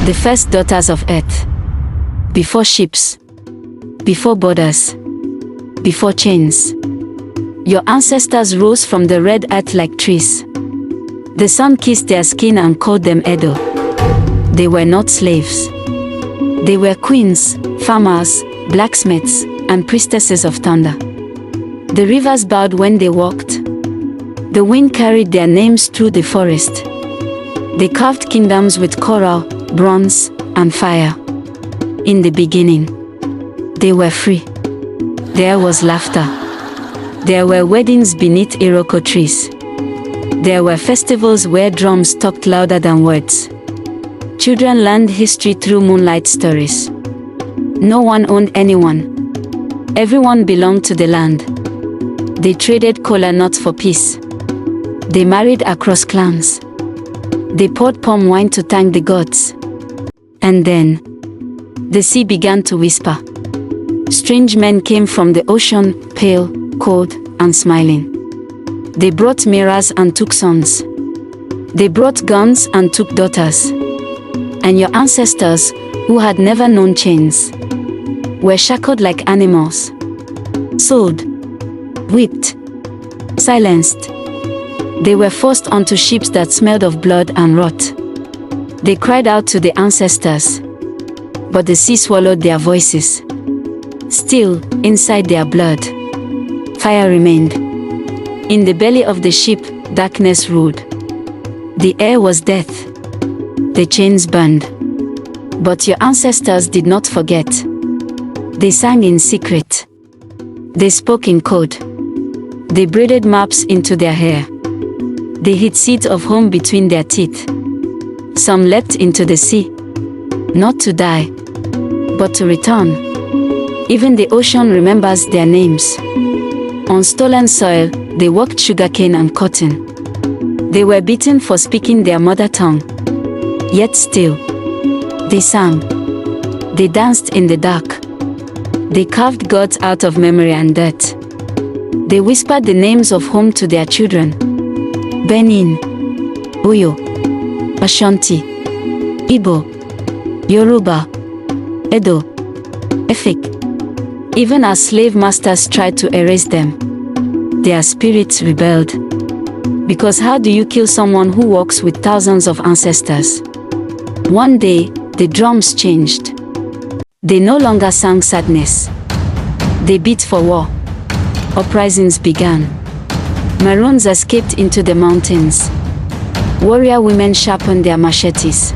the first daughters of earth. Before ships, before borders, before chains, your ancestors rose from the red earth like trees. The sun kissed their skin and called them Edo. They were not slaves. They were queens, farmers, blacksmiths, and priestesses of thunder. The rivers bowed when they walked. The wind carried their names through the forest. They carved kingdoms with coral, bronze, and fire. In the beginning, they were free. There was laughter. There were weddings beneath iroko trees. There were festivals where drums talked louder than words. Children learned history through moonlight stories. No one owned anyone. Everyone belonged to the land. They traded kola nuts for peace. They married across clans. They poured palm wine to thank the gods. And then, the sea began to whisper. Strange men came from the ocean, pale, cold, and smiling. They brought mirrors and took sons. They brought guns and took daughters. And your ancestors, who had never known chains, were shackled like animals. Sold. Whipped. Silenced. They were forced onto ships that smelled of blood and rot. They cried out to the ancestors, but the sea swallowed their voices. Still, inside their blood, fire remained. In the belly of the ship, darkness ruled. The air was death. The chains burned. But your ancestors did not forget. They sang in secret. They spoke in code. They braided maps into their hair. They hid seeds of home between their teeth. Some leapt into the sea, not to die, but to return. Even the ocean remembers their names. On stolen soil, they worked sugarcane and cotton. They were beaten for speaking their mother tongue. Yet still, they sang. They danced in the dark. They carved gods out of memory and dirt. They whispered the names of home to their children. Benin, Oyo, Ashanti, Igbo, Yoruba, Edo, Efik. Even as slave masters tried to erase them, their spirits rebelled. Because how do you kill someone who walks with thousands of ancestors? One day, the drums changed. They no longer sang sadness. They beat for war. Uprisings began. Maroons escaped into the mountains. Warrior women sharpened their machetes.